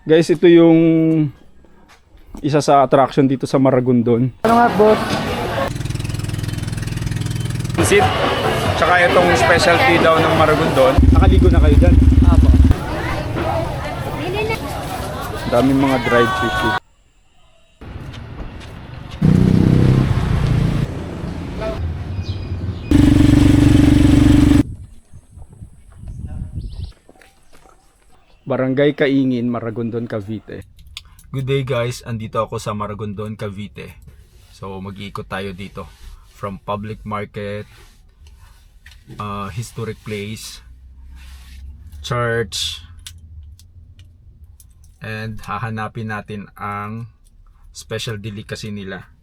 Guys, ito yung isa sa attraction dito sa Maragondon. Ano nga, boss? Sit. Tsaka itong specialty daw ng Maragondon. Nakaligo na kayo dyan? Apo. Daming mga dried fish dito. Barangay Kaingin, Maragondon, Cavite. Good day guys, andito ako sa Maragondon, Cavite. So mag-iikot tayo dito from public market, historic place, church, and hahanapin natin ang special delicacy nila,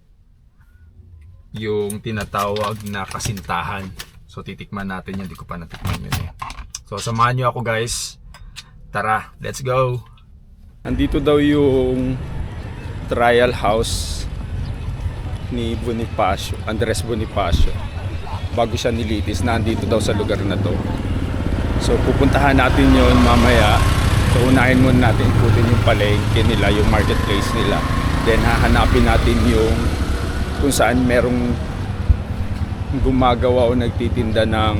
yung tinatawag na kasintahan. So titikman natin yun, hindi ko pa natikman yun eh. So samahan nyo ako guys. Tara, let's go! Andito daw yung trial house ni Bonifacio, Andres Bonifacio. Bago siya nilitis, nandito daw sa lugar na to. So pupuntahan natin yon mamaya. So unahin muna natin, ikutin yung palengke nila, yung marketplace nila. Then hahanapin natin yung kung saan merong gumagawa o nagtitinda ng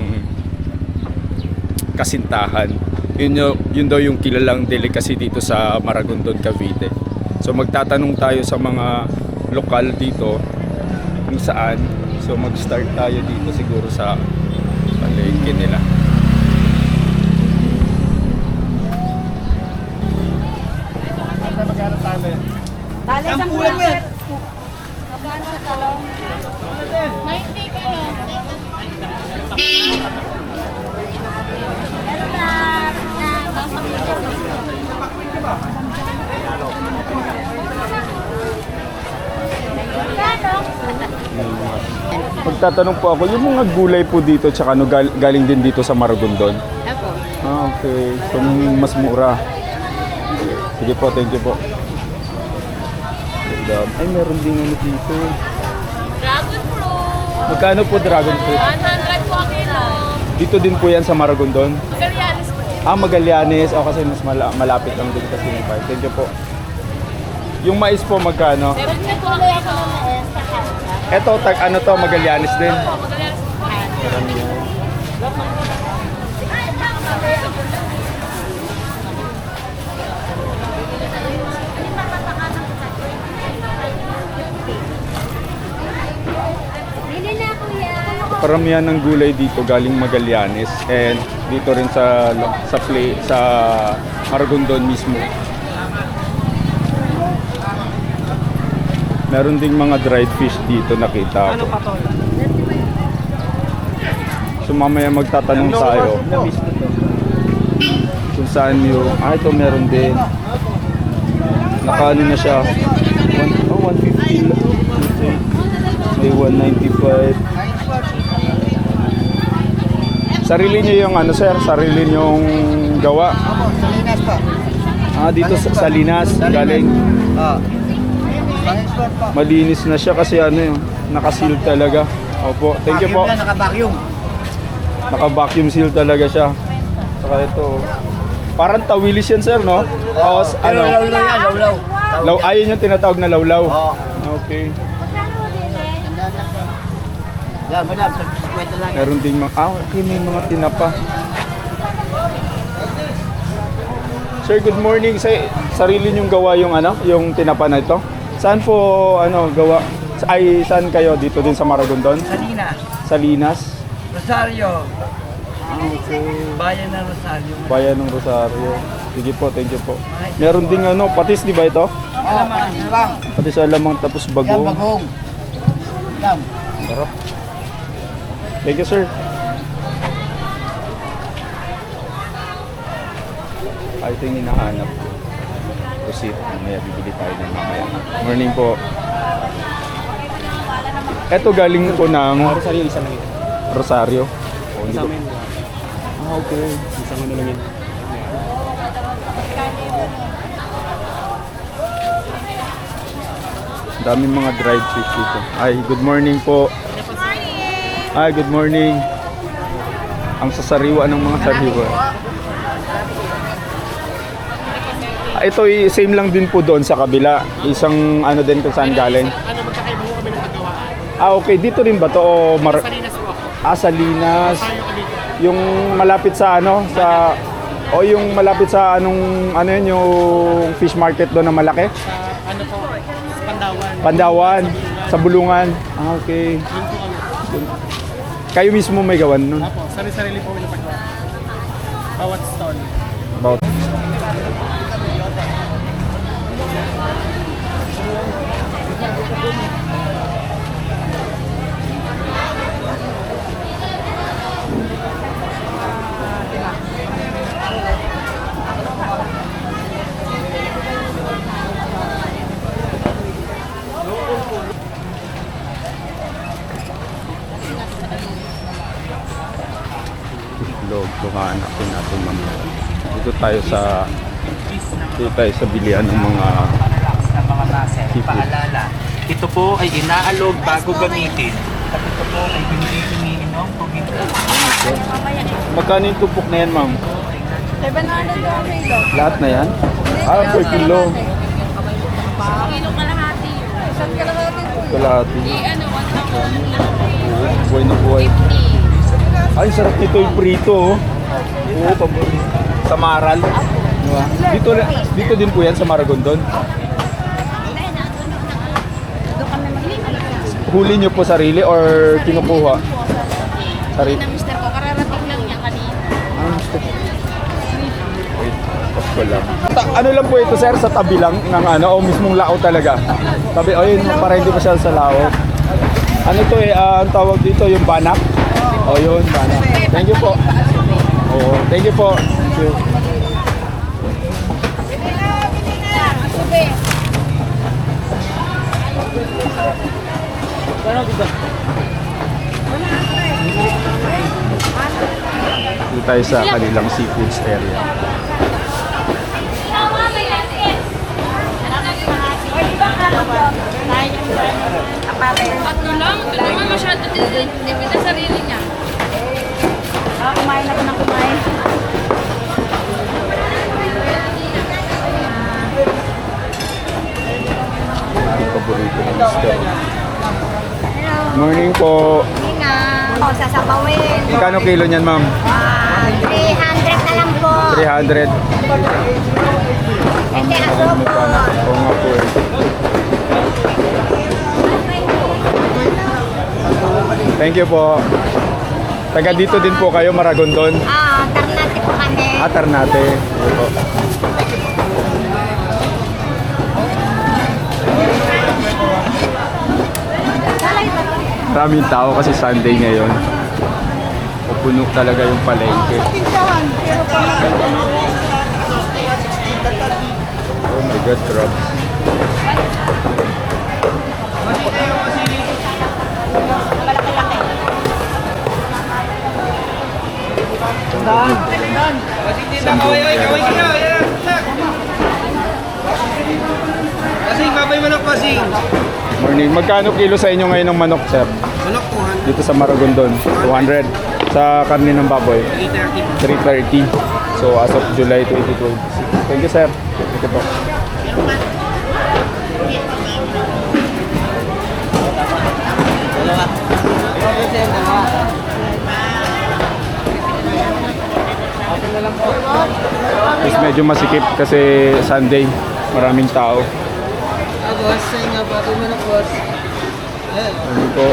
kasintahan. Yun daw yung kilalang delicacy dito sa Maragondon, Cavite. So magtatanong tayo sa mga lokal dito kung saan. So mag-start tayo dito siguro sa palengke nila. Tali sa kulang yan. Magkano sa talong? 90 kilo. Magtatanong po ako, yung mga gulay po dito tsaka ano, galing din dito sa Maragondon? Ako. Okay. So mas mura. Sige po, thank you po. Ay, meron din ano dito. Dragon fruit. Magkano po dragon fruit? 100 po kilo. Dito din po yan sa Maragondon? Magallanes po. Magallanes. O kasi mas malapit lang din kasi yung part. Thank you po. Yung mais po magkano? 70 po kilo. Eto, ano to, Magallanes din. Magallanes po. Paramihan ng gulay dito galing Magallanes and dito rin sa Maragondon mismo. Meron ding mga dried fish dito nakita ko. So mamaya magtatanong tayo kung saan yung ito meron din. Nakaano na siya 150 lang. May 195. Sarili niyo yung ano sir, sarili niyong gawa. Opo, Salinas po. Dito sa Linas galing. Malinis na siya kasi ano yung naka-seal talaga. Opo, thank you po. Naka-vacuum. Naka-vacuum seal talaga siya. Saka ito. Parang tawilis yan sir, no? O, ano? Lawlaw yan, lawlaw. Ayun yung tinatawag na lawlaw. Oo. Okay. Yan, madam, kwento lang. Meron ding mga, okay, may mga tinapa. Sir, good morning. Sarili niyong gawa yung ano, yung tinapa na ito? Saan po gawa? Saan kayo dito din sa Maragondon? Salinas. Salinas? Rosario. Okay. Bayan ng Rosario. Bayan ng Rosario. Sige po, thank you po. Meron ding patis, di ba ito? Alamang, lang. Patis alamang tapos Yan, bagong. bagong. Yan. Sarap. Thank you, sir. Ito yung hinahanap ko. Proceed. Mamaya bibili tayo ng mamaya. Morning po. Ito galing po ng Rosario, isa lang yun. Rosario. Oh, Isama yun. okay. Isama na lang yun. Daming mga dried fish dito. Ay, good morning po. Ay, good morning. Ang sasariwa ng mga sariwa. Ito same lang din po doon sa kabila. Isang ano din kung saan galing. Ano, magkakaiba mo kami ng pagkawaan. Ah, okay. Dito rin ba to? O Salinas po ako. Salinas. Tayo kami dito. Yung malapit sa ano, sa... O yung malapit sa ano yun, yung fish market doon na malaki? Sa ano po, sa Pandawan. Pandawan. Sa Bulungan. Ah, okay. Doon po kami. Kayo mismo may gawan nun? Apo, sarili-sarili po kami ng pagkawaan. Bawat stall. About... Log, hanap din natin mamaya. Dito tayo sa bilihan ng mga Sa mga master, seafood. paalala, ito po ay inaalog bago gamitin. At ito po ay hindi iniinom kung hindi. Magkano yung tupok na yan, ma'am? 700 yung kilo. Lahat na yan? Ah, per kilo. Kilo kalahati yun. Isang kalahati po. Kalahati. Di ano, 1,000. Buhay na buhay. 50. Ay, sarap nito yung prito, oh. Oo, paborito. Sa Maral. Diba? Dito din po yan sa Maragondon. Huli nyo po sarili or kinukuha? Sarili. Ng mister ko, kararating lang niya kanina. Ah, gusto ko. Wait, pasko lang. Ano lang po ito, sir? Sa tabi lang ng ano, o mismong lao talaga? Tabi, o yun, para hindi pa siya sa lao. Ano to ang tawag dito, yung banak? O yun, banak. Thank you po. Oo, thank you po. Thank you. Sube. Dito tayo sa kanilang seafoods area. Tatlo lang. Ito naman masyado din na sarili niya. Kumain ako ng kumain. Ang paborito ng mister. Morning po. O, sasabawin. Magkano kilo niyan, ma'am? 300 na lang po. 300. Hindi na sobo. Oo nga po eh. Thank you po. Taga dito din po kayo, Maragondon. Ternate po kami. Ternate. Sige po. Maraming tao kasi Sunday ngayon. Puno talaga yung palengke. Oh my God, crabs. Kasing, babay manok kasing. Morning. Magkano kilo sa inyo ngayon ng manok, sir? Manok 200, Dito sa Maragondon, 200. Sa karne ng baboy, 330. 330. So as of July 2026. Thank you, sir. Thank you po. Is medyo masikip kasi Sunday, maraming tao. Boss, sa'yo nga babay manok, boss. Ano po?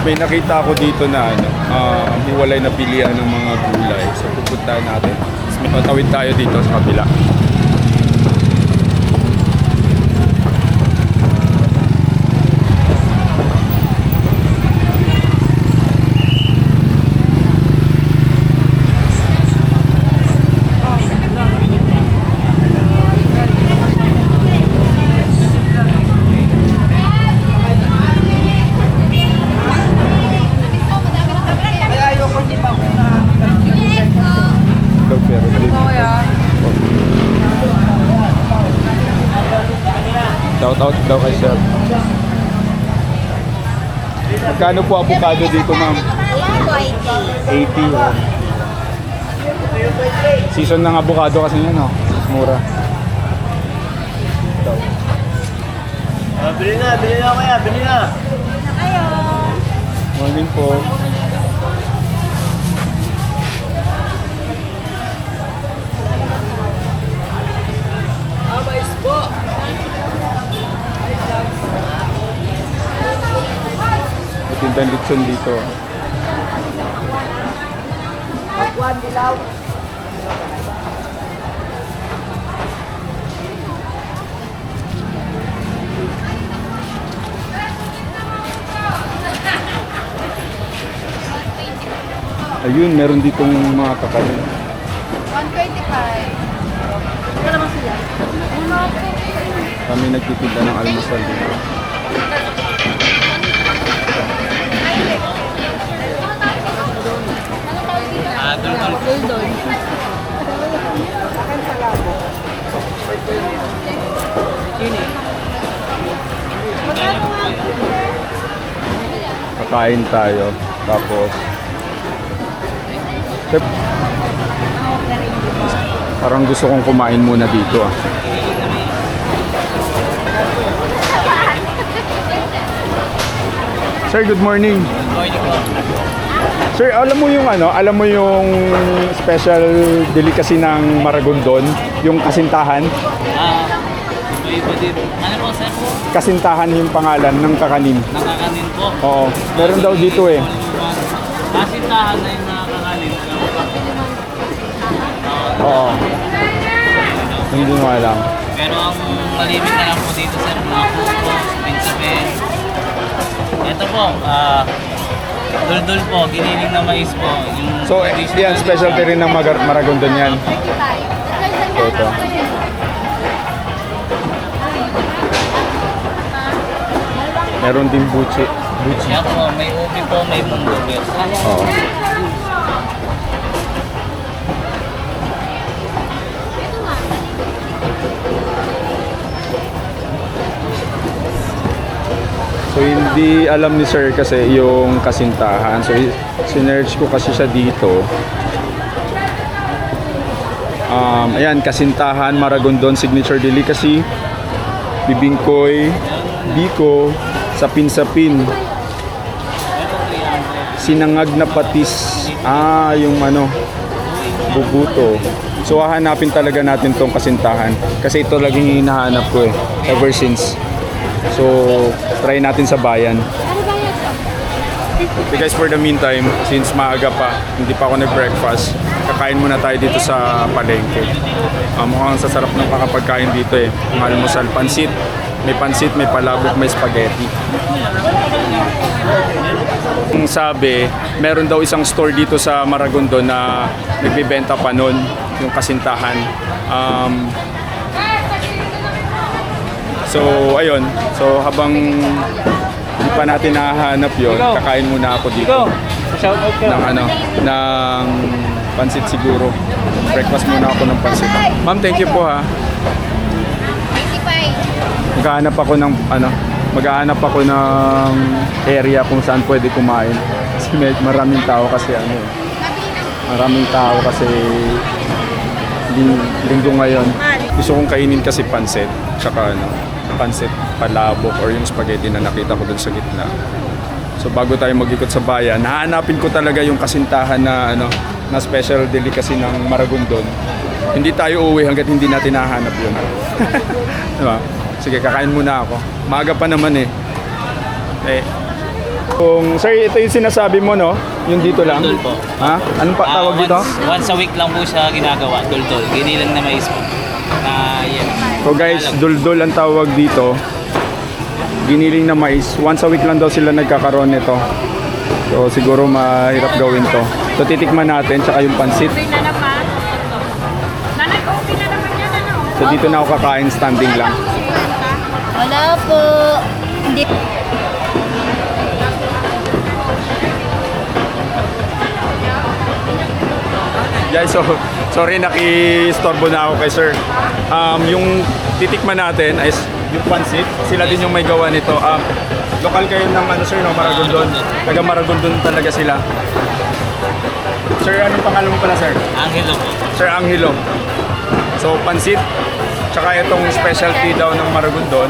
May nakita ako dito na hiwalay na pilihan ng mga gulay. So pupuntahan natin. Patawid tayo dito sa kabila. out daw kay sir. Magkano po avocado dito, ma'am? 80. Oh. Season ng avocado kasi yan, oh. Mas mura. Ito. Bili na kuya, bili na. Morning po. Matindang litson dito. Ayun, meron ditong mga kakanin. 125. Wala naman sila. Kami nagtitinda ng almusal dito. Kakain tayo. Tapos parang gusto kong kumain muna dito ah. Sir, good morning. Sir, alam mo yung special delicacy ng Maragondon, yung kasintahan? Iba din. Ano po, sir? Kasintahan yung pangalan ng kakanin. Nakakanin po. Oo, meron daw dito eh. Kasintahan na yung nakakanin. Oo. Hindi mo alam. Pero ang malimit na lang po dito, sir, mga puto, pinsapen. Ito po, dul-dul po, giniling na mais po. Yung So, yan, specialty rin ng Maragondon yan. So, ito. Meron din buchi. Siya po, may ubi po, may munggo. Oo. So hindi alam ni sir kasi yung kasintahan. So sinearch ko kasi siya dito. Ayan, kasintahan, Maragondon, signature delicacy, bibingkoy, biko, sapin-sapin, sinangag na patis. Yung bubuto. So hahanapin talaga natin tong kasintahan kasi ito laging hinahanap ko eh ever since. So try natin sa bayan. Okay guys, for the meantime, since maaga pa, hindi pa ako nag-breakfast, kakain muna tayo dito sa palengke. Mukhang sasarap ng kakapagkain dito eh. Ang almusal, pansit. May pansit, may palabok, may spaghetti. Ang sabi, meron daw isang store dito sa Maragondon na nagbibenta pa nun, yung kasintahan. So, ayun. So, habang hindi pa natin nahahanap yun, kakain muna ako dito. Ng pansit siguro. Breakfast muna ako ng pansit. Ma'am, thank you po ha. 25. Maghahanap ako ng area kung saan pwede kumain. Kasi maraming tao kasi maraming tao kasi linggo ngayon. Gusto kong kainin kasi pansit, tsaka pansit, palabok or yung spaghetti na nakita ko dun sa gitna. So bago tayo mag-ikot sa bayan, hahanapin ko talaga yung kasintahan na na special delicacy ng Maragondon. Hindi tayo uuwi hangga't hindi natin nahanap yun. Diba? Sige, kakain muna ako. Maaga pa naman eh. Sir, ito yung sinasabi mo, no? Yung dito lang? Dul-dul po. Ha? Anong tawag dito? Once a week lang po siya ginagawa, dul-dul. Ginilang na mais po. Yan. So guys, dul-dul ang tawag dito. Giniling na mais. Once a week lang daw sila nagkakaroon nito. So siguro mahirap gawin to. So titikman natin, tsaka yung pansit. Na naman. Nanay, okay na naman yan, So dito na ako kakain, standing lang. Wala po. Hindi. Guys, so sorry nakistorbo na ako kay sir. Yung titikman natin ay yung pansit. Sila din yung may gawa nito. Lokal kayo ng ano sir, no? Maragondon. Taga Maragondon talaga sila. Sir, anong pangalan mo pala sir? Angelo po. Sir Angelo. So, pansit. Tsaka itong specialty daw ng Maragondon.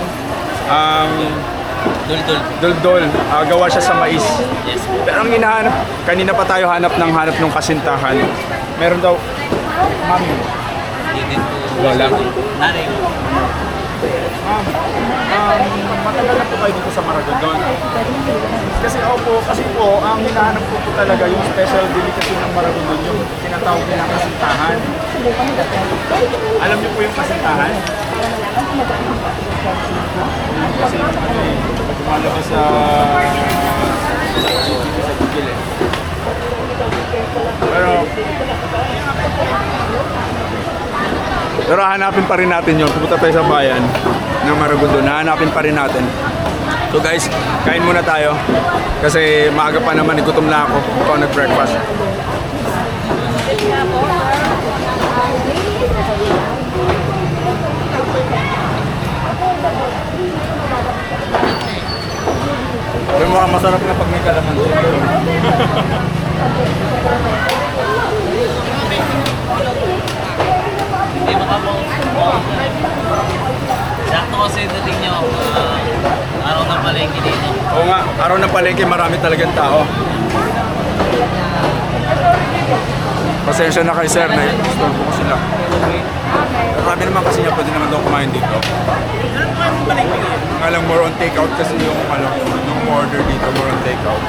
Dul-dul. Dol-dol. Gawa siya sa mais. Yes. Pero ang hinahanap, kanina pa tayo hanap ng kasintahan. Meron daw, mami. Hindi din po. Wala. Nanay mo. Matagal na po kayo dito sa Maragondon. Kasi po, ang hinahanap ko po talaga yung special delicacy ng Maragondon, yung tinatawag nilang kasintahan. Alam niyo po yung kasintahan? Kasi lumalabas sa Google eh. Pero hanapin pa rin natin yun. Pupunta tayo sa bayan ng Maragondon. Hanapin pa rin natin. So guys, kain muna tayo. Kasi maaga pa naman, gutom na ako. Ako nag-breakfast. Pero mukhang masarap na pag may kalamansi. Hindi makabawas. Sakto kasi dating nyo. Araw ng palengke dito. Oo nga, araw ng palengke marami talagang tao. Pasensya na kay sir, na-istorbo ko sila. Marami naman kasi niya, pwede naman daw kumain dito. Nga lang more on takeout kasi yung order dito, more on takeout.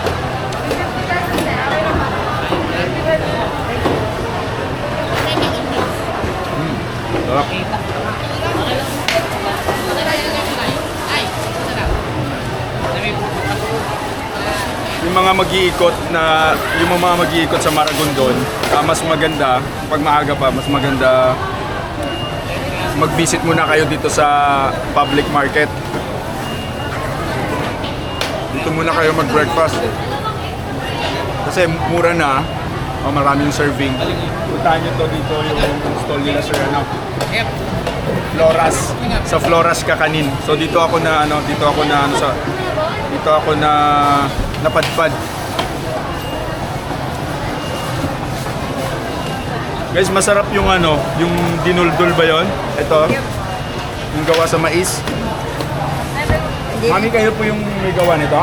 Sarap. Yung mga mag-iikot sa Maragondon, mas maganda pag maaga pa, mas maganda mag-visit muna kayo dito sa public market. Dito muna kayo mag-breakfast. Kasi mura na, maraming serving. Puntahan nyo to dito yung stall nila sir, Floras. Sa Floras Kakanin. So dito ako na napadpad. Guys, masarap yung yung dinuldul ba yon? Ito. Yung gawa sa mais. Mami, kayo po yung may gawa nito?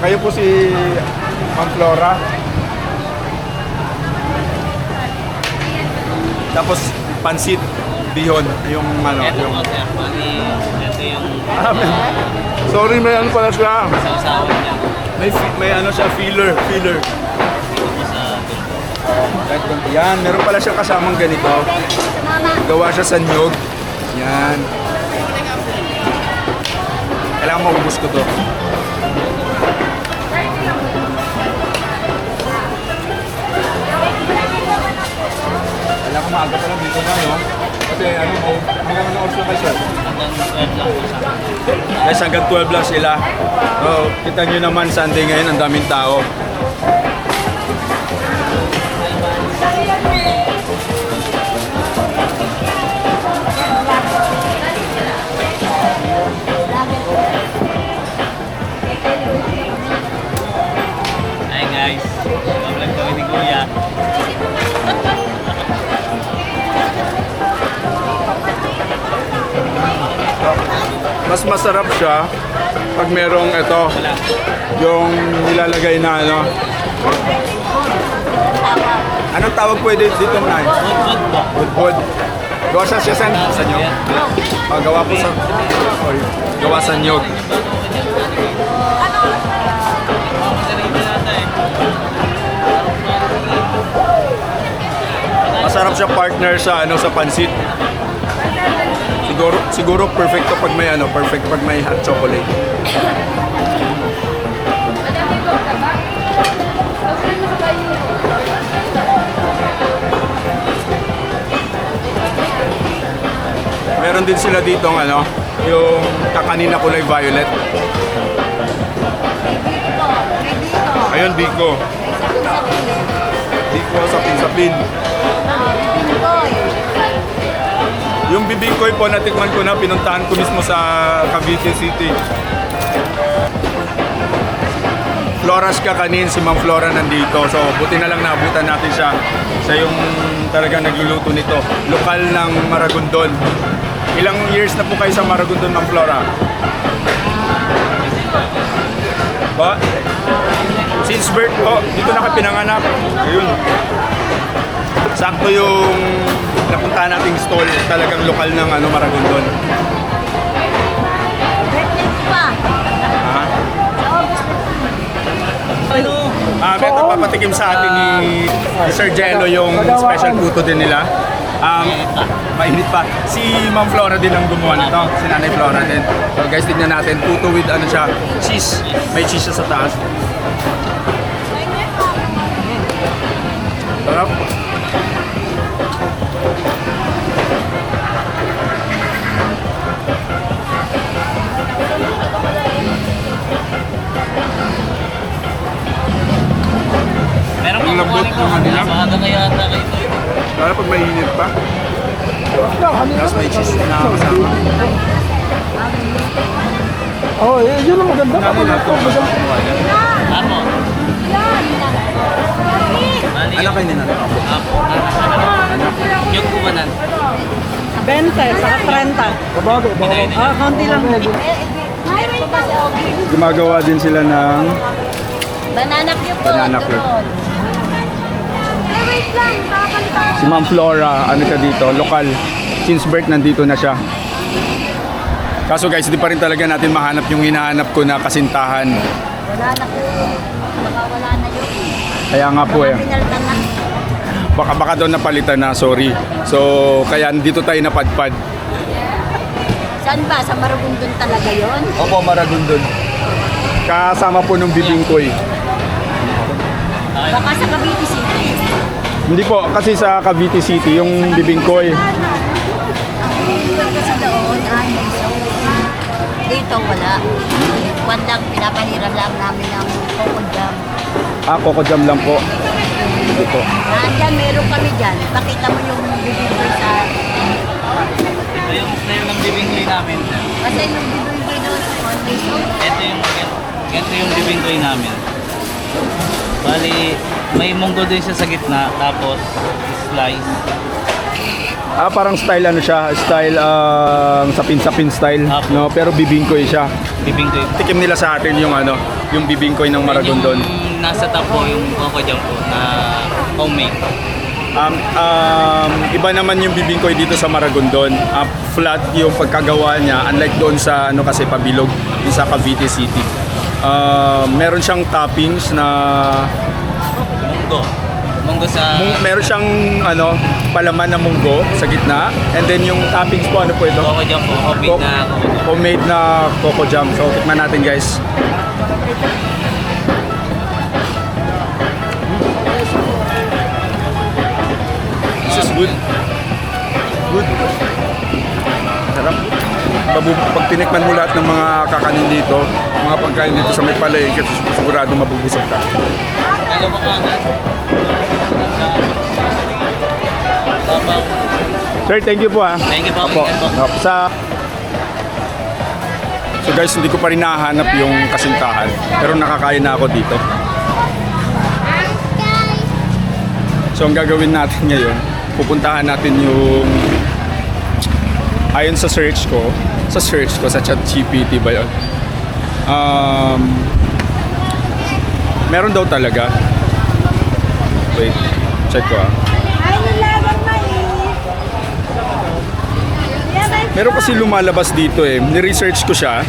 Kayo po si Ma'am Flora. Tapos pansit bihon yung Ito yung po sir. Ito yung sorry, may pala siya. sausawan niya. May siya filler. Dito po sa Yan, meron pala siyang kasamang ganito. Gawa siya sa niyog. Yan. Kailangan maubos ko to. Kailangan maaga pa lang dito na, no? Kasi hanggang ano oras na kayo, sir? hanggang 12 lang po sa Guys, hanggang 12 lang sila. So, kita nyo naman Sunday ngayon, ang daming tao. Hi guys. Vlog kami ni Kuya. Mas masarap siya pag merong ito, yung nilalagay na Anong tawag pwede dito na? Good po. Wood. Gawa siya sa nyo? Gawa po sa... Gawa sa nyog. Masarap siya partner sa sa pansit. Siguro perfect to pag may perfect pag may hot chocolate. Meron din sila dito yung kakanin na kulay violet. Ayun, Biko. Biko, sapin-sapin. Yung bibingkoy po, natikman ko na, pinuntahan ko mismo sa Cavite City. Flora's Kakanin, si Ma'am Flora nandito. So, buti na lang naabutan natin siya. Siya yung talagang nagluluto nito. Lokal ng Maragondon. Ilang years na po kayo sa Maragondon, Ma'am Flora? Ba? Since birth po, dito na kayo pinanganak. Ayun. Sakto yung napuntahan nating stall, talagang lokal ng Maragondon. Pa. Ha? Ito papatikim sa atin ni Sir Jello yung special puto din nila. Mainit pa. Si Ma'am Flora din ang gumawa nito. Si Nanay Flora din. So guys, tignan natin. Puto with siya, cheese. May cheese siya sa taas. Sarap. Meron Ang pa lambot ng kanila. Maaga kaya ata kayo. Lalo pag mainit pa. Tapos may cheese na kasama. Oh, yun ang maganda. Namin na ito. Apo. Anak kayo nila. Apo. Yung kumanan. 20, saka 30. Babago, babago. Ah, konti lang. Gumagawa din sila ng Banana cue po. Banana cue. doon. Wait lang, kakalitan. si Ma'am Flora, siya dito, lokal. Since birth, nandito na siya. Kaso guys, di pa rin talaga natin mahanap yung hinahanap ko na kasintahan. Wala na po. Baka wala na yun. Kaya nga po eh. Pinalitan na. Baka daw napalitan na, sorry. So, kaya dito tayo napadpad. Saan ba? Sa Maragondon talaga yun? Opo, Maragondon. Kasama po nung bibingkoy. Baka sa Cavite City. Hindi po, kasi sa Cavite City, yung bibingkoy. Ang bibingkoy kasi doon, may soap. Dito wala. Kwan lang, pinapaniram lang namin ng coco jam. Coco jam lang po. Hindi po. Diyan, meron kami dyan. Pakita mo yung bibingkoy sa... Ito yung style ng bibingkoy namin. Kasi yung bibingkoy doon sa kwan, may soap. Ito yung bibingkoy namin. Bali, may munggo din siya sa gitna, tapos slice. Parang style siya, style sapin-sapin style, Apo. no? Pero bibingkoy siya. Bibingkoy. Tikim nila sa atin yung yung bibingkoy ng Maragondon. Yung nasa top po, yung coco jam po na homemade. Iba naman yung bibingkoy dito sa Maragondon. Flat yung pagkagawa niya, unlike doon sa kasi pabilog yung sa Cavite City. Meron siyang toppings na Munggo sa... meron siyang palaman na munggo sa gitna, and then yung toppings po po ito? coco jam po, Homemade na coco jam. So tikman natin guys. This is good. Good. Sarap. Pag tinikman mo lahat ng mga kakanin dito, mga pagkain dito sa may palengke, sigurado mabubusog ka. Alam mo ka agad? Babaw. Sir, thank you po ha. Thank you po. Opo. Ingat po. Opo. So guys, hindi ko pa rin nahanap yung kasintahan, pero nakakain na ako dito. So ang gagawin natin ngayon, pupuntahan natin yung ayon sa search ko sa ChatGPT ba yun? Meron daw talaga. Wait, check ko Meron kasi lumalabas dito eh. Ni-research ko siya.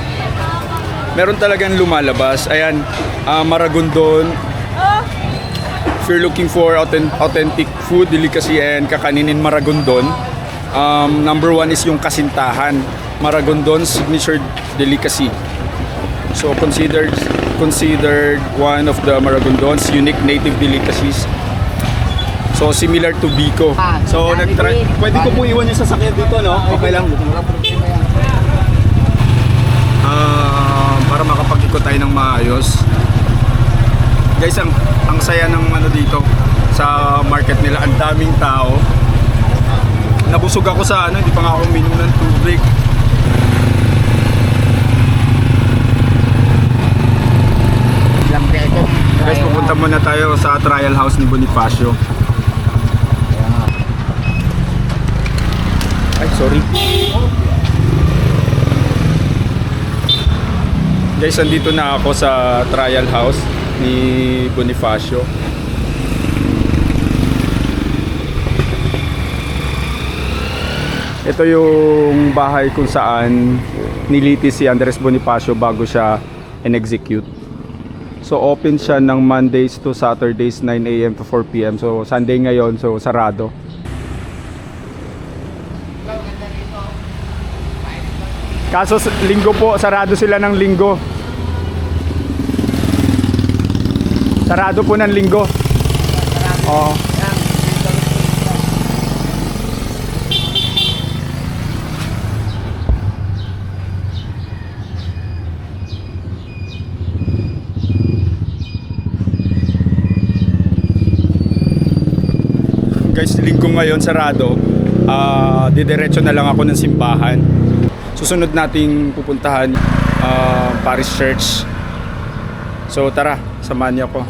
Meron talagang lumalabas. Ayan, Maragondon. If you're looking for authentic food, delicacy, and kakanin in Maragondon, number 1 is yung kasintahan. Maragondon's signature delicacy. So considered one of the Maragondon's unique native delicacies. So similar to Biko. So pwede ko po iwan yung sasakyan dito, no? Okay lang. Para makapag-ikot tayo ng maayos. Guys, ang saya ng dito sa market nila. Ang daming tao. nabusog ako sa ano, hindi pa nga ako uminom ng tubig. Guys, pupunta muna tayo sa trial house ni Bonifacio. Ay, sorry. Guys, andito na ako sa trial house ni Bonifacio. Ito yung bahay kung saan nilitis si Andres Bonifacio bago siya in-execute. So open siya ng Mondays to Saturdays 9 AM to 4 PM. So Sunday ngayon, so sarado. Kaso linggo po, sarado sila ng linggo. Sarado po ng linggo. Oo. Guys, linggo ngayon sarado. Didiretso na lang ako ng simbahan. Susunod nating pupuntahan Parish Church. So tara, samahan niyo ako.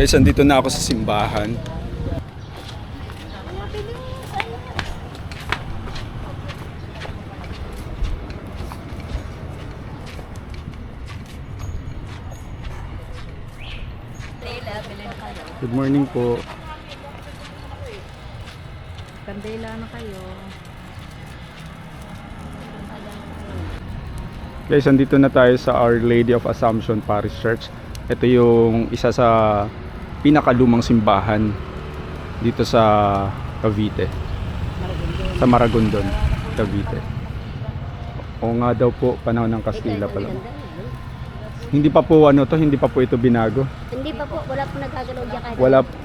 Guys, andito na ako sa simbahan. Good morning po. Kandila na kayo. Guys, andito na tayo sa Our Lady of Assumption Parish Church. Ito yung isa sa pinakalumang simbahan dito sa Cavite. Sa Maragondon, Cavite. O nga daw po, panahon ng Kastila pa lang. Hindi pa po hindi pa po ito binago. Hindi pa po, wala po nagagalaw dyan kahit.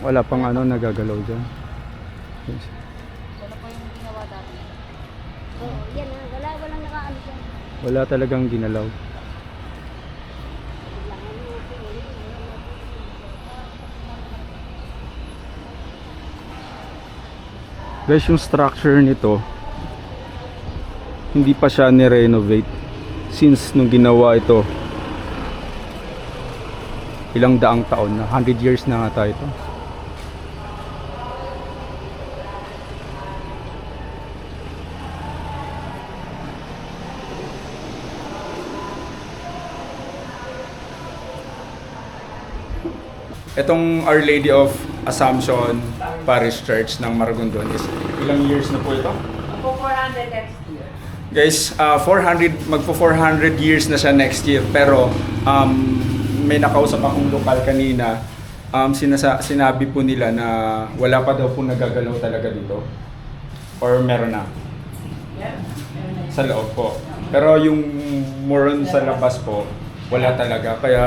Wala pang nagagalaw dyan. Yes. Wala po yung ginawa dati. Oo, yan walang nakaano dyan. Wala talagang ginalaw. Guys, yung structure nito hindi pa siya ni-renovate since nung ginawa ito ilang daang taon na, 100 years na nga tayo ito. Itong Our Lady of Assumption Parish Church ng Maragondon is ilang years na po ito? 400 next year. Guys, 400 years na siya next year, pero may nakausap akong lokal kanina, sinabi po nila na wala pa daw po nagagalaw talaga dito, or meron na sa loob po, pero yung more on sa labas po wala talaga, kaya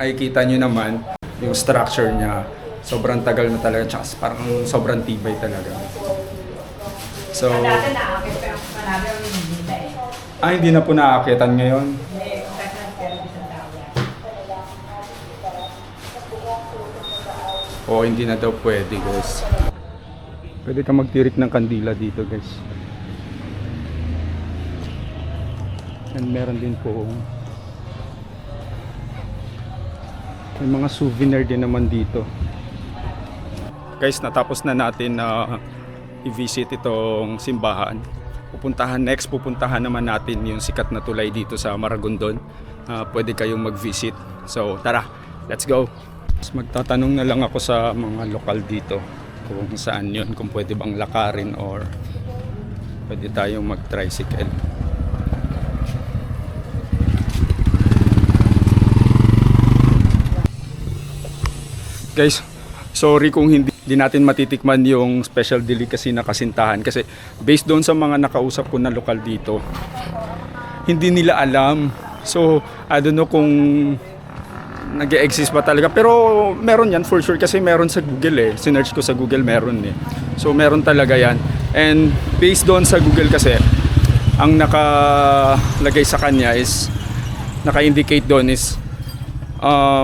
ay kita nyo naman yung structure niya, sobrang tagal na talaga, tsaka parang sobrang tibay talaga. So hindi na po naaakitan ngayon. O hindi na daw pwede, guys. Pwede ka magtirik ng kandila dito, guys. And meron din po may mga souvenir din naman dito. Guys, natapos na natin na i-visit itong simbahan. Pupuntahan naman natin yung sikat na tulay dito sa Maragondon. Pwede kayong mag-visit. So tara, let's go. Magtatanong na lang ako sa mga lokal dito kung saan yun, kung pwede bang lakarin or pwede tayong mag-tricycle. Guys, sorry kung hindi natin matitikman yung special delicacy na kasintahan kasi based doon sa mga nakausap ko na lokal dito, hindi nila alam. So, I don't know kung nag-exist ba talaga. Pero meron yan for sure kasi meron sa Google eh. Sinearch ko sa Google, meron eh. So meron talaga yan. And based doon sa Google kasi, ang nakalagay sa kanya is, naka-indicate doon is,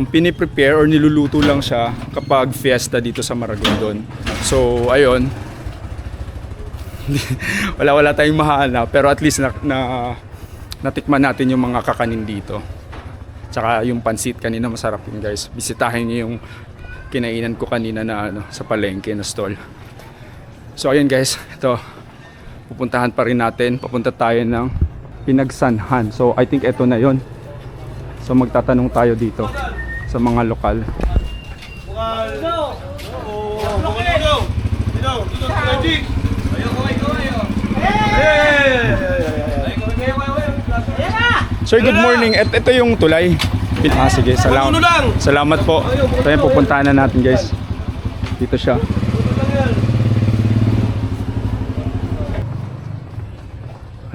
piniprepare or niluluto lang siya kapag fiesta dito sa Maragondon. So ayun, wala tayong mahanap, pero at least natikman natin yung mga kakanin dito. Tsaka yung pansit kanina masarap yun guys. Bisitahin niyo yung kinainan ko kanina na sa palengke na stall. So ayun guys, ito pupuntahan pa rin natin. Papunta tayo ng Pinagsanhan. So I think ito na yon. So magtatanong tayo dito sa mga lokal. Sir, good morning. Ito yung tulay. Sige, salamat po. Ito yung pupuntahan na natin guys. Dito siya.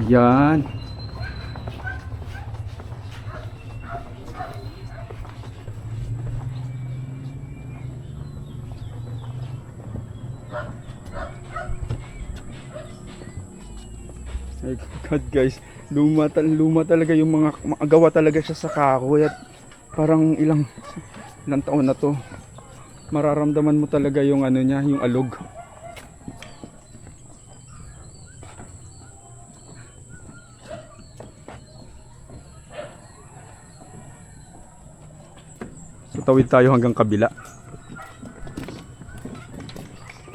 Ayan. My God guys, luma talaga yung mga gawa talaga siya sa kahoy at parang ilang taon na to. Mararamdaman mo talaga yung ano niya, yung alog. So tawid tayo hanggang kabila.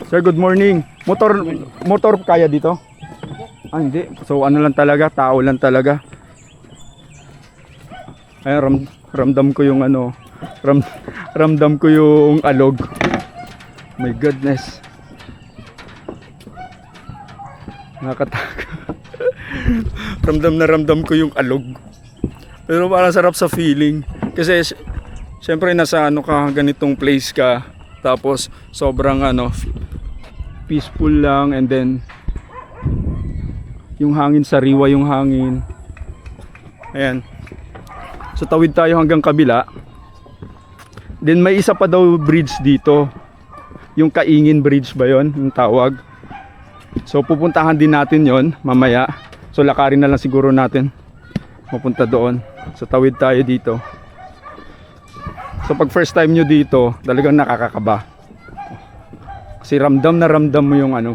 Sir, good morning. Motor kaya dito? Hindi. So ano lang talaga, tao lang talaga. Ay ramdam ko yung ano, ramdam ko yung alog. My goodness. Nakakatakot. ramdam ko yung alog. Pero parang sarap sa feeling kasi syempre nasa ano ka, ganitong place ka, tapos sobrang ano, peaceful lang, and then yung hangin, sariwa yung hangin. Ayan. So tawid tayo hanggang kabila. Then may isa pa daw bridge dito. Yung Kaingin Bridge ba yon, yung tawag. So pupuntahan din natin yon mamaya. So lakarin na lang siguro natin mapunta doon. So tawid tayo dito. So pag first time nyo dito, talagang nakakakaba. Kasi ramdam mo yung ano,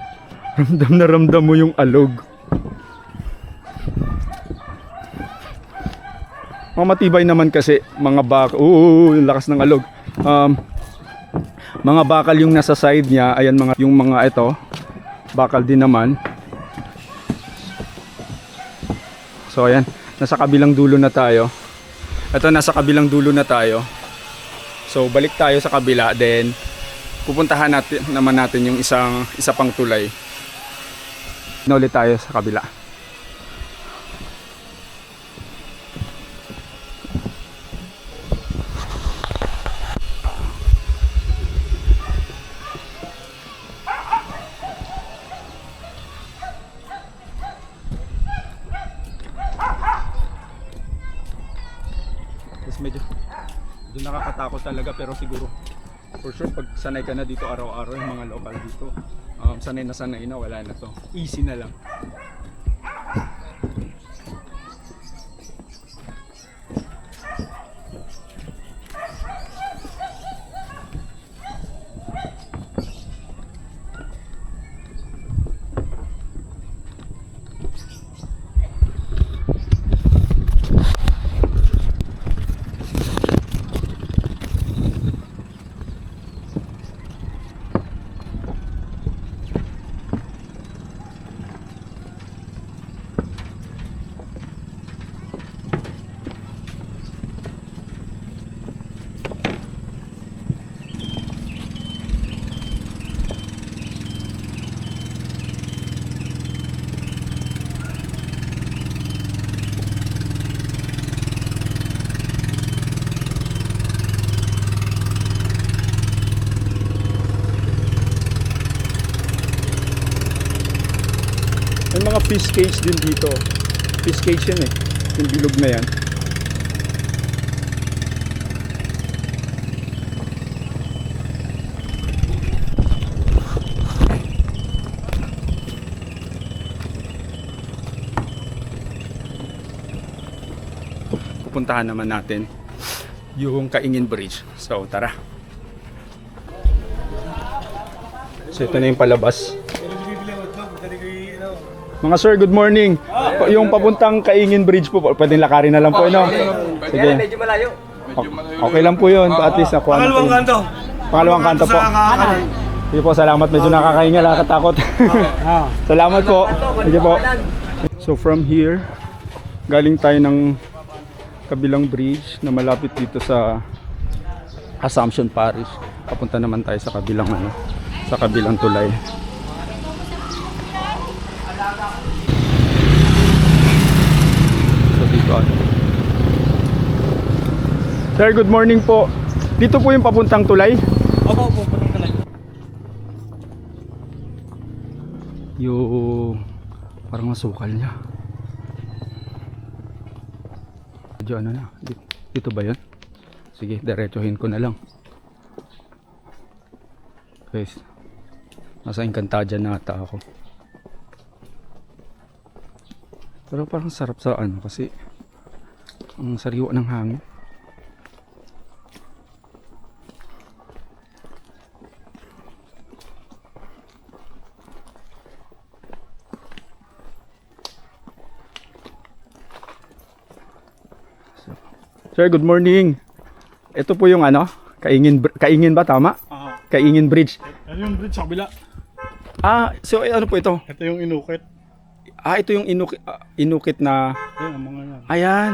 ramdam mo yung alog. Matibay naman kasi mga bakal. Yung lakas ng alog. Mga bakal yung nasa side niya. Ayan yung mga ito. Bakal din naman. So ayan, nasa kabilang dulo na tayo. Ito, nasa kabilang dulo na tayo. So balik tayo sa kabila, then pupuntahan natin yung isa pang tulay. Na ulit tayo sa kabila. Medyo nakakatakot talaga, pero siguro for sure pag sanay ka na dito araw-araw, yung mga local dito sanay na, wala na to, easy na lang. May mga fish cage din dito. Fish cage yan eh. Yung bilog na yan. pupuntahan naman natin yung Kaingin Bridge. So tara. So ito na yung palabas. Mga sir, good morning. Yung papuntang Kaingin Bridge po, pwedeng lakarin na lang po, no? Sige. Medyo malayo. Okay lang po yun. At least nakuha na po yun. kanto. Pangalawang kanto po. Sige po, salamat. Medyo nakakahinga, nakakatakot. Salamat po. Sige po. So from here, galing tayo ng kabilang bridge na malapit dito sa Assumption Parish. Papunta naman tayo sa kabilang sa kabilang tulay. So dito Sir, good morning po. Dito po yung papuntang tulay? Opo, pupuntang tulay. Yung parang masukal niya. Medyo ano na. Dito ba yun? Sige, diretsuhin ko na lang. Guys, nasa Encantadia na ata ako. Pero parang sarap sa kasi ang sariwa ng hangin. Sir, good morning. Ito po yung Kaingin ba tama? Kaingin Bridge. Ano yung bridge sa kabila? So ano po ito? Ito yung inukit. Ito yung inukit na. Ayun, ang mga yan. Ayan.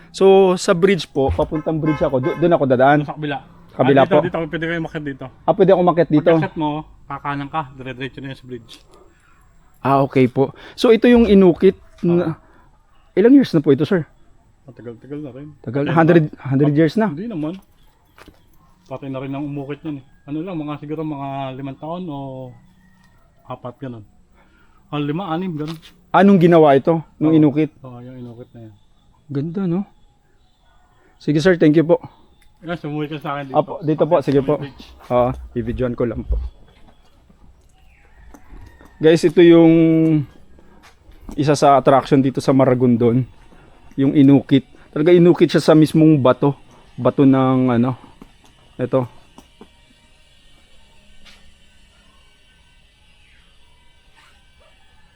So sa bridge po, papuntang bridge ako. Doon ako dadaan. Sa kabila. Kabila dito, po. Dito, pwede kayo makit dito. Pwede ako umakyat dito. Pagkakat mo, kakanan ka, dire-diretso na yung sa bridge. Okay po. So ito yung inukit na, ilang years na po ito, sir? Matagal-tagal na rin. Tagal, 100 years na. Hindi naman. Pati na rin ang umukit yan eh. Ano lang, siguro mga 5 taon o 4 ganun. 5, 6 ganun. Anong ginawa ito nung inukit? Oo, yung inukit na yan. Ganda, no? Sige sir, thank you po. Yan, sumuwi ka sa akin dito. Dito po, sige po. Bridge. I-videoan ko lang po. Guys, ito yung isa sa attraction dito sa Maragondon. Yung inukit. Talaga inukit siya sa mismong bato. Bato ng ito.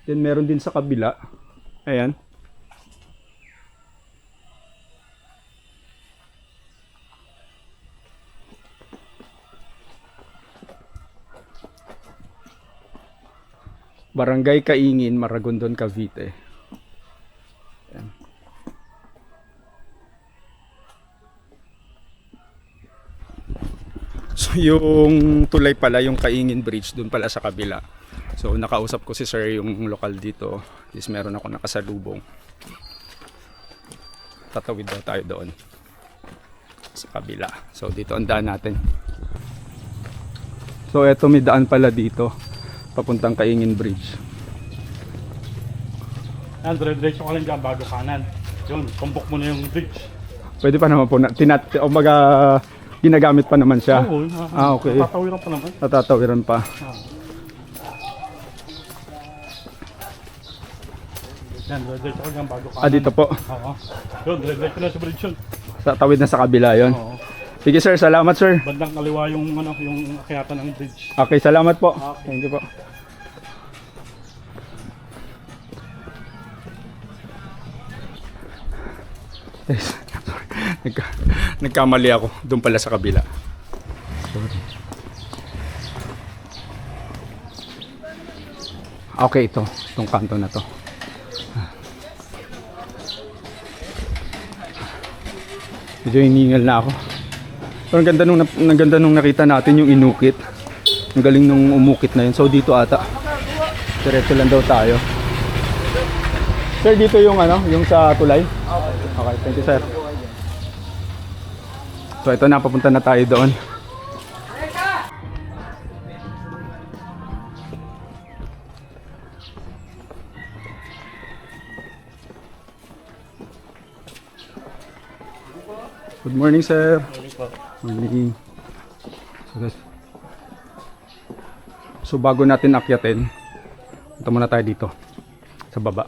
Then meron din sa kabila. Ayan. Barangay Kaingin, Maragondon, Cavite. Ayan. So yung tulay pala, yung Kaingin Bridge, dun pala sa kabila. So nakausap ko si sir, yung lokal dito. Is meron ako nakasalubong. Tatawid daw tayo doon sa kabila. So dito ang daan natin. So eto, may daan pala dito papuntang Kaingin Bridge. Yan, dire-diretso ka lang dyan bago kanan. Yun, kumbok mo na yung bridge. Pwede pa naman po ginagamit pa naman siya. Oo, Okay. Tatawiran pa naman. Natatawiran pa. Yan, dire-diretso ka lang bago kanan. Dito po. Oo. Yun, dire-diretso na sa bridge yun. Tawid na sa kabila yon. Oo. Sige sir, salamat sir. Bandang kaliwa yung yung akyatan ng bridge. Okay, salamat po. Thank you po. Yes. Nagkamali ako. Doon pala sa kabila. Sorry. Okay, itong kanto na to. Medyo hiningal na ako. Pero ang ganda nung nakita natin yung inukit. Ang galing nung umukit na yun. So dito ata. Diretso lang daw tayo. Sir, dito yung yung sa tulay? Okay, thank you sir. So ito na, papunta na tayo doon. Good morning sir. Morning. So bago natin akyatin, punta muna tayo dito sa baba.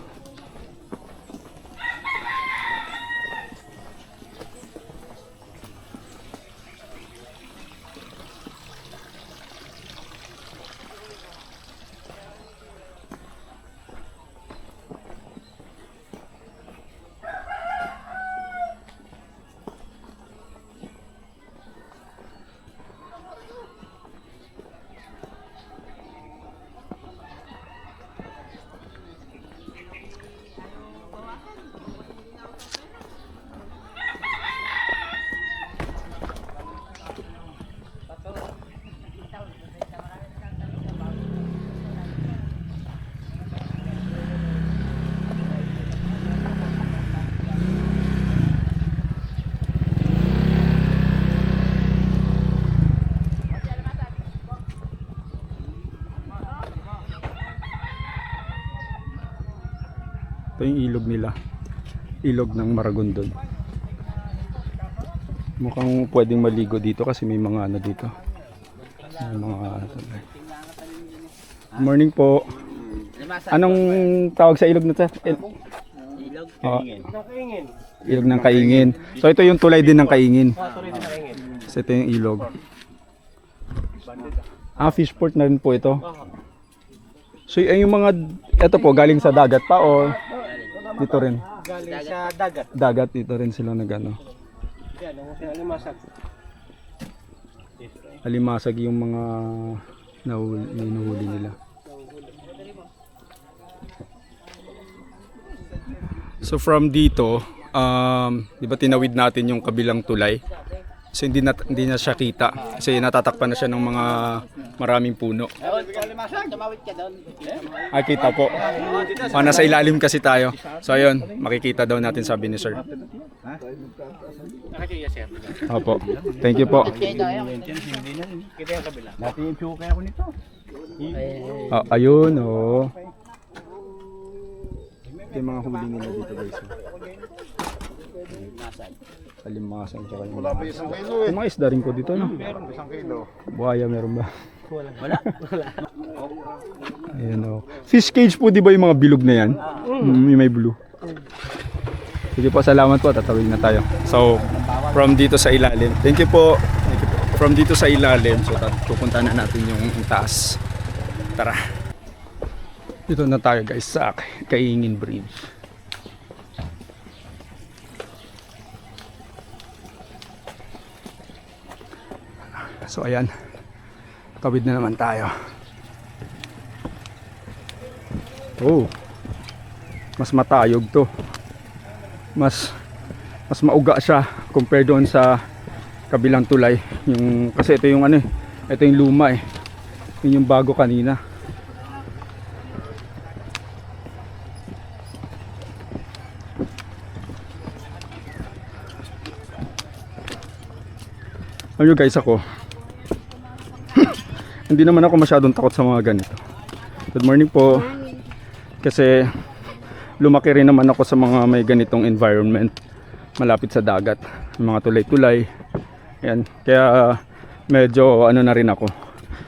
Ito yung ilog nila. Ilog ng Maragondon. Mukhang pwedeng maligo dito kasi may mga ano dito. May mga morning po. Anong tawag sa ilog na ito? Ilog. Ilog ng Kaingin. So ito yung tulay din ng Kaingin. So ito yung ilog. Fish port na rin po ito. So yung mga, ito po galing sa dagat pa o dito rin? Galing sa dagat. Dagat dito rin sila nagano. Yan, ang alimasag. Alimasag yung mga nahuhuli nila. So from dito, di ba tinawid natin yung kabilang tulay? So hindi na siya kita kasi natatakpan na siya ng mga maraming puno. Ay kita po. Nasa ilalim kasi tayo. So ayun, makikita daw natin sabi ni sir. Opo. Thank you po. Ayun oh. Ito yung mga huli nila dito guys. Alimasag tsaka yung mga isda rin ko dito no? Meron, 1 kilo. Buhaya meron ba? Wala. Ayan o. Fish cage po di ba yung mga bilog na yan? May blue. Sige po, salamat po. Tatawid na tayo. So, from dito sa ilalim. Thank you po. From dito sa ilalim. So, pupunta na natin yung taas. Tara. Dito na tayo guys sa Kaingin Bridge. So ayan, tawid na naman tayo. Oh, mas matayog to. Mas mauga siya compare doon sa kabilang tulay. Kasi ito yung ito yung luma eh. Yun yung bago kanina. Alam nyo guys, ako hindi naman ako masyadong takot sa mga ganito. Good morning po. Kasi lumaki rin naman ako sa mga may ganitong environment malapit sa dagat, mga tulay-tulay. Ayan. Kaya medyo na rin ako.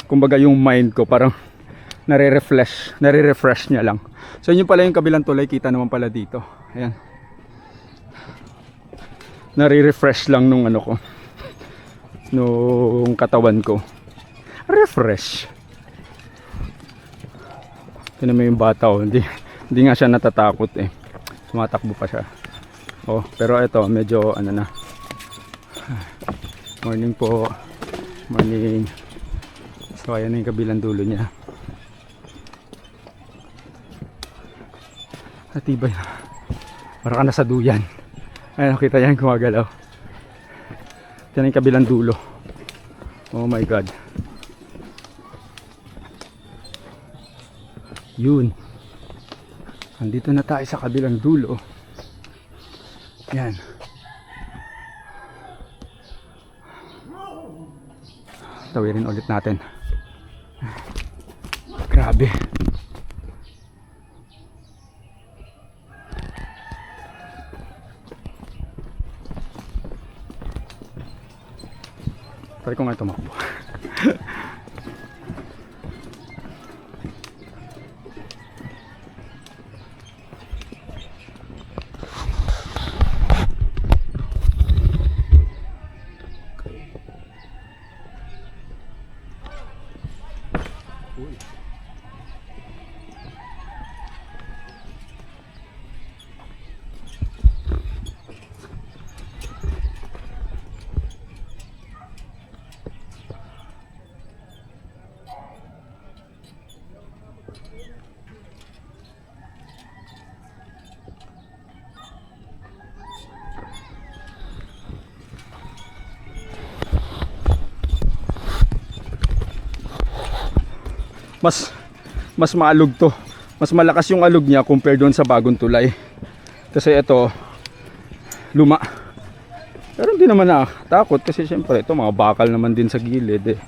Kumbaga yung mind ko parang nare-refresh niya lang. So yun pala yung kabilang tulay, kita naman pala dito. Ayan. Nare-refresh lang nung nung katawan ko. Refresh. Tignan mo yung bata oh. Hindi nga siya natatakot eh. Tumatakbo pa siya. Oh, pero ito medyo na. Morning po. Morning. So ayan na yung kabilang dulo niya. Atibay na. Para ka na sa duyan. Ayun, kita yan gumagalaw. Ito na yung kabilang dulo. Oh my god. Yun. Andito na tayo sa kabilang dulo. Yan. Tawirin ulit natin. Grabe. Try ko nga tumakbo. Mas maalog to. Mas malakas yung alog niya compare doon sa bagong tulay. Kasi ito luma. Pero hindi naman nakatakot kasi syempre ito mga bakal naman din sa gilid eh.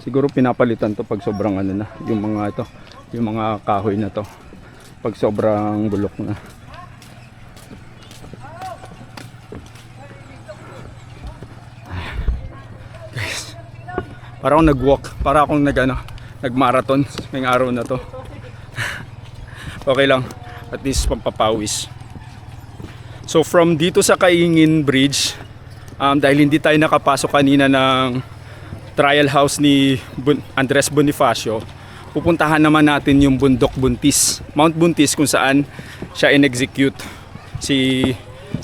Siguro pinapalitan to pag sobrang na yung mga ito. yung mga kahoy na to pag sobrang bulok na. Guys, para akong nag-walk, para akong nag-marathon ngayong araw na to. Okay lang, at least pampapawis. So from dito sa Kaingin Bridge, dahil hindi tayo nakapasok kanina ng trial house ni Andres Bonifacio, pupuntahan naman natin yung bundok Buntis, Mount Buntis, kung saan siya in-execute si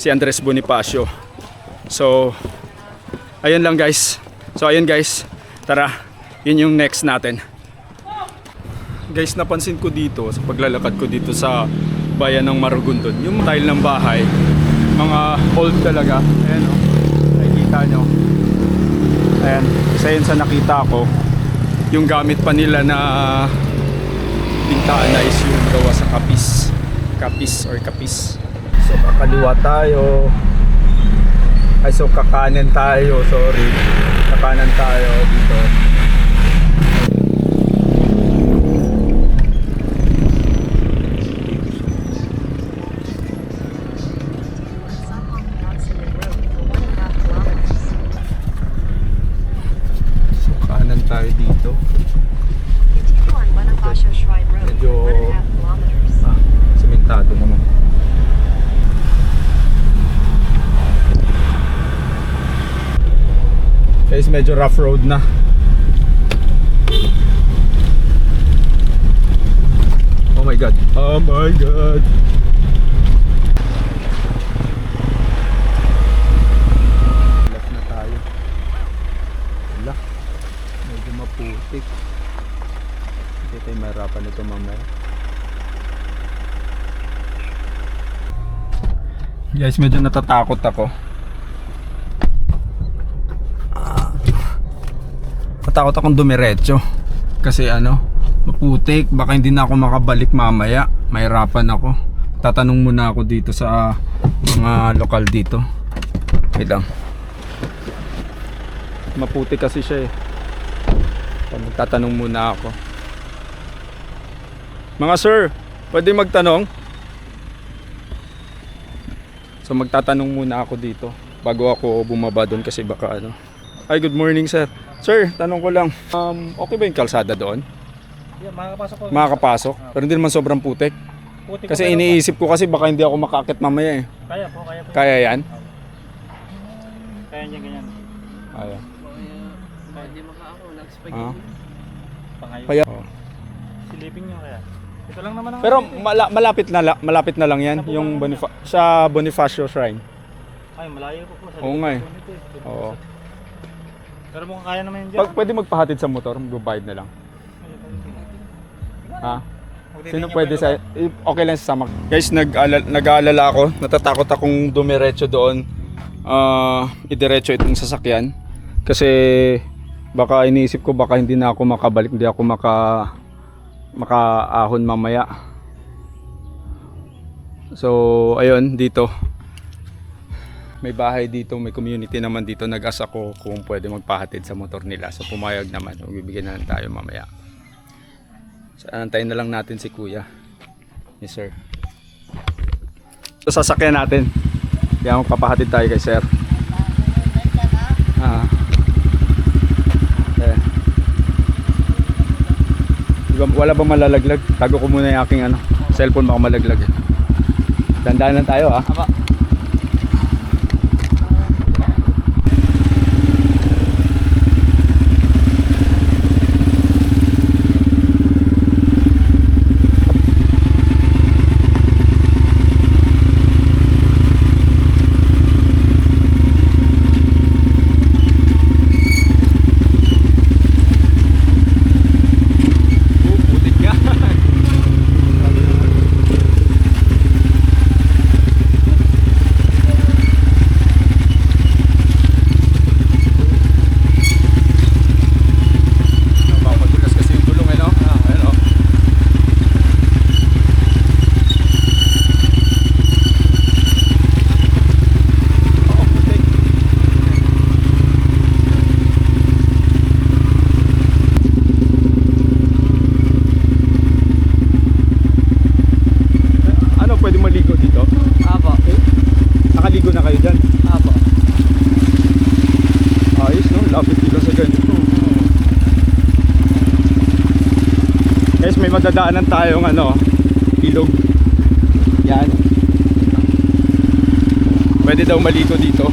Andres Bonifacio. So ayun lang guys. So ayun guys, tara, yun yung next natin. Guys, napansin ko dito sa paglalakad ko dito sa bayan ng Maragondon, yung tile ng bahay, mga old talaga. Ayan o, nakikita nyo. Ayan, isa yun sa nakita ko. Yung gamit pa nila na pintaan na is yung gawa sa kapis. So kakaliwa tayo. Ay, so kakanan tayo, sorry. Kakanan tayo dito. So kanan tayo dito. Medyo sementado naman. Guys, medyo rough road na. Oh my god. Oh my god. Left na tayo. Wala. Medyo maputik. Hindi tayo mahirapan ito mamaya. Guys, medyo natatakot ako. Takot akong dumiretso kasi maputik, baka hindi na ako makabalik mamaya, mahirapan ako. Tatanong muna ako dito sa mga lokal dito. Wait lang, maputik kasi siya eh. Magtatanong muna ako. Mga sir, pwede magtanong? So magtatanong muna ako dito bago ako bumaba doon kasi baka Hi, good morning sir. Sir, tanong ko lang, okay ba yung kalsada doon? Yeah, makakapasok ko. Makakapasok? Pero hindi naman sobrang putik? Putik Kasi iniisip ko kasi baka hindi ako makakit mamaya eh. Kaya po. Kaya yan? Kaya niya ganyan. Kaya. Hindi makaako, nag-spike. Pangayo. Kaya. Silipin niyo kaya. Ito lang naman ang... Pero malapit na lang yan, yung sa Bonifacio Shrine. Ay, malayo po sa... Oo nga eh. Oo. Pero mukhang kaya naman yun dyan. Pwede magpahatid sa motor, magbabayad na lang. Ha? Sino pwede sa... Okay lang sa samak. Guys, nag-aalala ako. Natatakot akong dumiretso doon. Idiretso itong sasakyan. Kasi baka iniisip ko baka hindi na ako makabalik. Hindi ako makaahon mamaya. So, ayun, dito. May bahay dito, may community naman dito. Nag-ask ako kung pwede magpahatid sa motor nila. So pumayag naman, magbibigyan na lang tayo mamaya. So antayin na lang natin si kuya. Yes sir. So sasakyan natin. Kaya magpapahatid tayo kay sir. Wala bang malalaglag? Tago ko muna yung aking cellphone, baka malaglag eh. Dandaan lang tayo ha. madadaanan tayong ilog. Yan. Pwede daw maligo dito.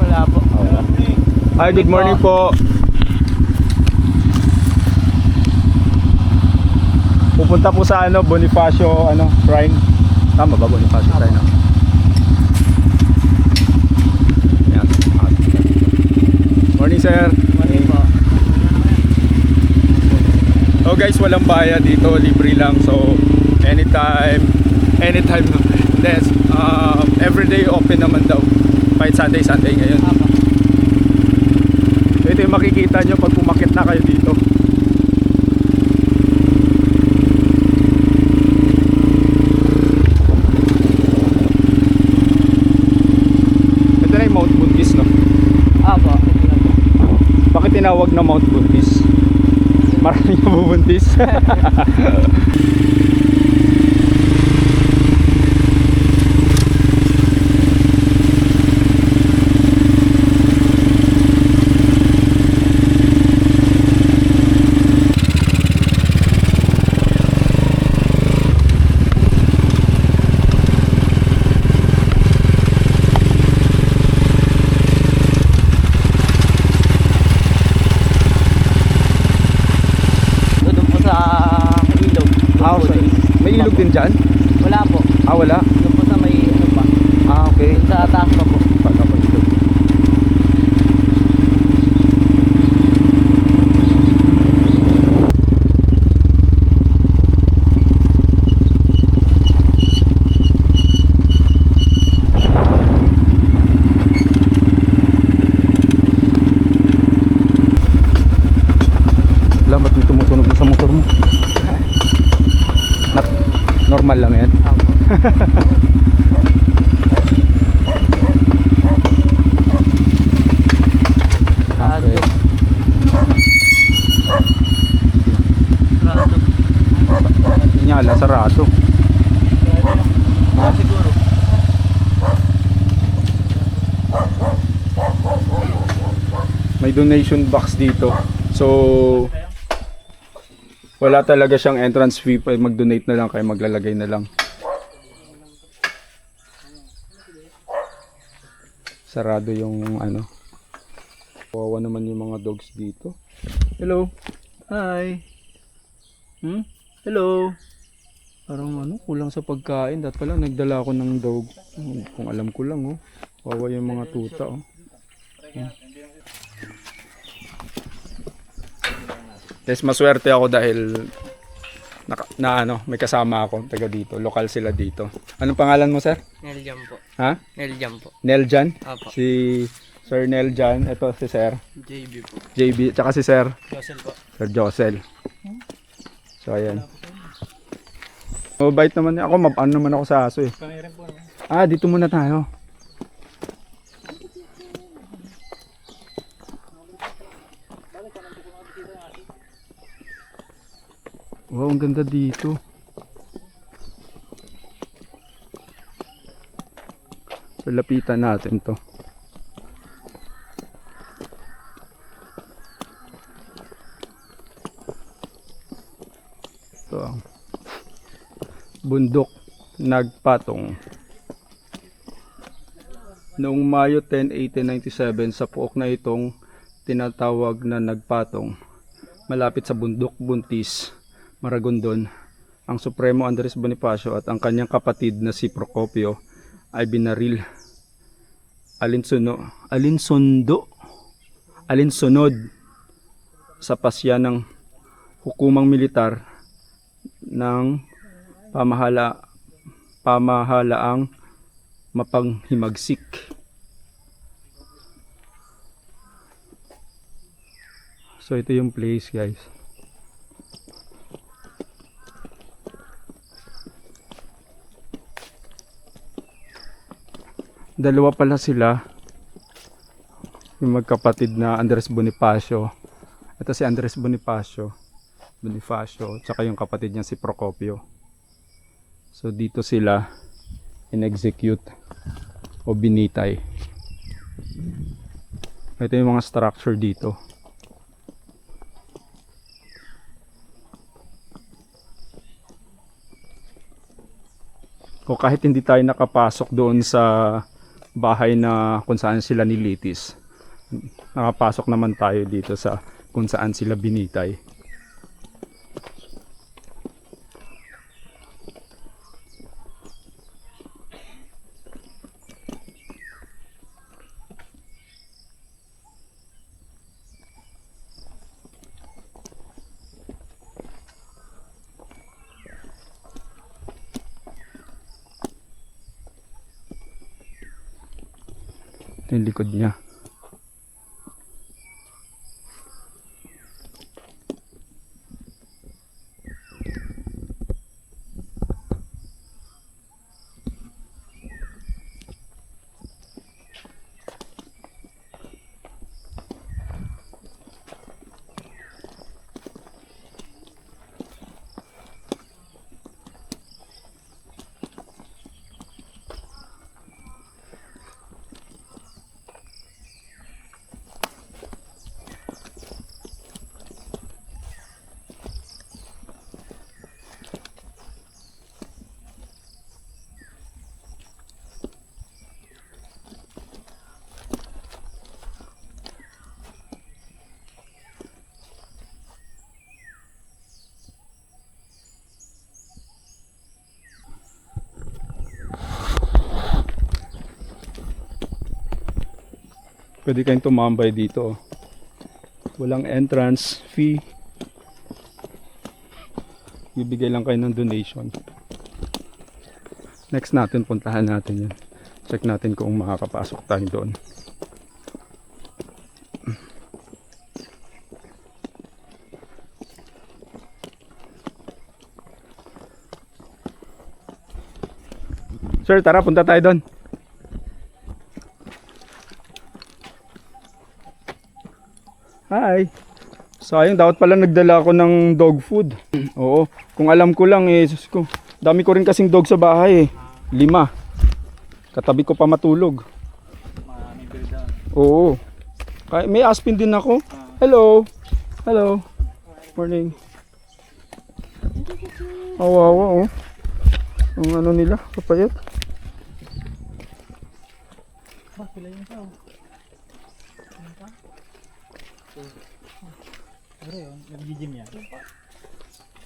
Wala po. Hi, good morning po. Pupunta po sa Bonifacio Shrine. Tama ba Bonifacio Shrine? Ayan. Morning sir. Morning po. Oh guys, walang bayad dito, libre lang. So anytime yes, everyday open naman daw. Kahit Sunday ngayon. So ito yung makikita nyo pag pumakit na kayo dito. Ito na yung Mount Buntis, no? Apo. Bakit tinawag na Mount Buntis? Maraming nabubuntis. Doon po sa ilog. Ah, so, may ilog din dyan? Wala po. Ah, wala? Doon po sa may pa. Ah, okay. Doon sa taas pa po. Paano ba ilog? Wala, ba't may tumutunog na sa motor mo? Normal lang yan. Okay. Inyala, sarado. Siguro. May donation box dito. So wala talaga siyang entrance fee, mag-donate na lang kayo, maglalagay na lang. Sarado yung kawawa naman yung mga dogs dito. Hello. Hi. Hello. Parang kulang sa pagkain. Dapat pala nagdala ako ng dog. Kung alam ko lang kawawa yung mga tuta Yes, maswerte ako dahil may kasama ako taga dito, lokal sila dito. Anong pangalan mo, sir? Neljam po. Ha? Neljam po. Neljan? Apo. Si Sir Neljan, ito si Sir JB po. JB, tsaka si Sir Josel po. Sir Josel. So ayan. Mabait naman niya. Ako, ano naman ako sa aso eh. Ah, dito muna tayo. Wow, ang ganda dito. So, lapitan natin to. Ito ang bundok Nagpatong. Noong Mayo 10, 1897, sa puok na itong tinatawag na Nagpatong, malapit sa bundok Buntis, Maragondon, ang Supremo Andres Bonifacio at ang kanyang kapatid na si Procopio ay binaril. Alinsunod sa pasya ng hukumang militar ng pamahalaang mapanghimagsik. So ito yung place, guys. Dalawa pala sila. Yung magkapatid na Andres Bonifacio. Ito si Andres Bonifacio. Tsaka yung kapatid niya si Procopio. So dito sila in-execute o binitay. Ito yung mga structure dito. O kahit hindi tayo nakapasok doon sa bahay na kung saan sila nilitis, nakapasok naman tayo dito sa kung saan sila binitay. Ito yung likod niya. Pwede kayong tumambay dito. Walang entrance fee. Bibigay lang kayo ng donation. Next natin, puntahan natin yan. Check natin kung makakapasok tayo doon. Sir, tara, punta tayo doon. Hi. Sayang, dapat pala nagdala ako ng dog food. Oo, kung alam ko lang sus ko. Dami ko rin kasing dog sa bahay 5. Katabi ko pa matulog. Oo. May aspin din ako. Hello. Hello. Morning. Awawa oh. Ang ano nila, papayat.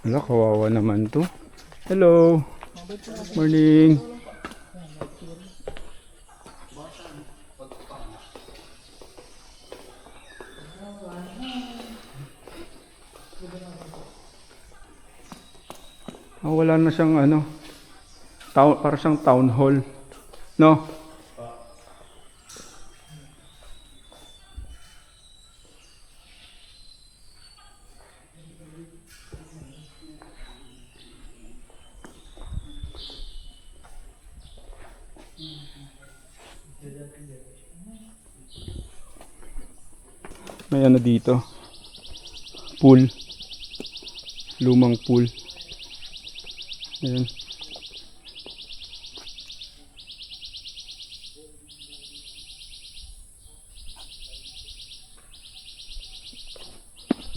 Wala, kawawa naman to. Hello. Morning. Wala na siyang ano. Para siyang town hall. No? May ano dito, pool, lumang pool. Ayan.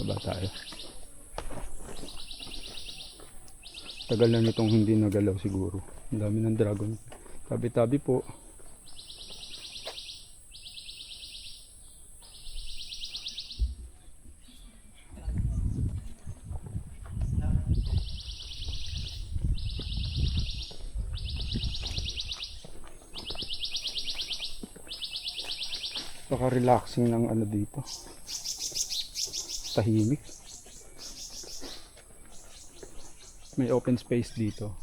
Baba tayo. Tagal na nitong hindi nagalaw siguro. Ang dami ng dragon. Tabi-tabi po. Relaxing ng ano dito, tahimik, may open space dito.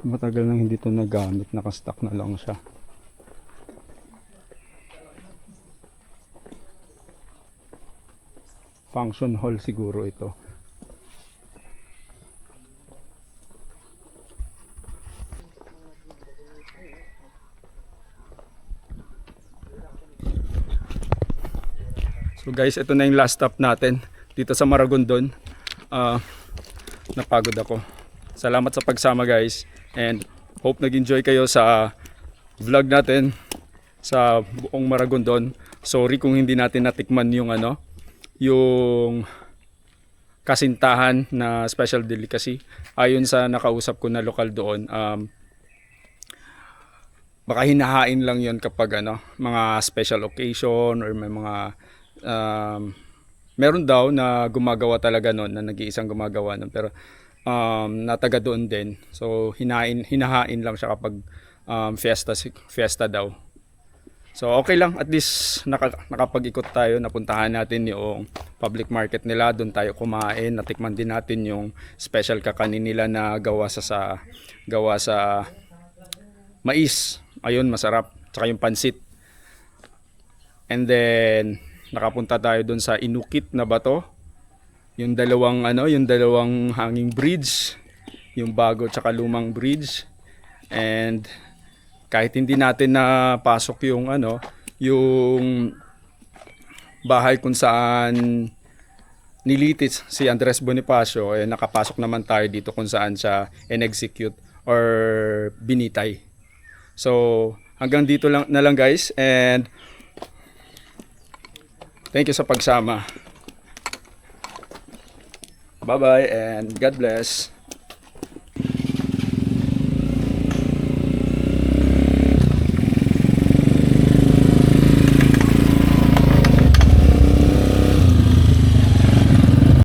Matagal nang hindi to nagamit, nakastock na lang siya. Function hall siguro ito. So guys, ito na yung last stop natin dito sa Maragondon. Napagod ako. Salamat sa pagsama guys, and hope nag-enjoy kayo sa vlog natin sa buong Maragondon. Sorry kung hindi natin natikman yung yung kasintahan na special delicacy. Ayon sa nakausap ko na lokal doon, baka hinahain lang yon kapag mga special occasion or may mga meron daw na gumagawa talaga noon, na nag-iisang gumagawa noon, pero nataga doon din. So hinahain lang siya kapag fiesta daw. So okay lang, at least nakapag-ikot tayo, napuntahan natin yung public market nila, doon tayo kumain, natikman din natin yung special kakanin nila na gawa sa mais. Ayun, masarap. Tsaka yung pansit. And then nakapunta tayo doon sa Inukit na bato. Yung dalawang hanging bridge, yung bago tsaka lumang bridge. And kahit hindi natin napasok yung yung bahay kung saan nilitis si Andres Bonifacio, nakapasok naman tayo dito kung saan siya in-execute or binitay. So hanggang dito lang guys, and thank you sa pagsama. Bye bye and God bless.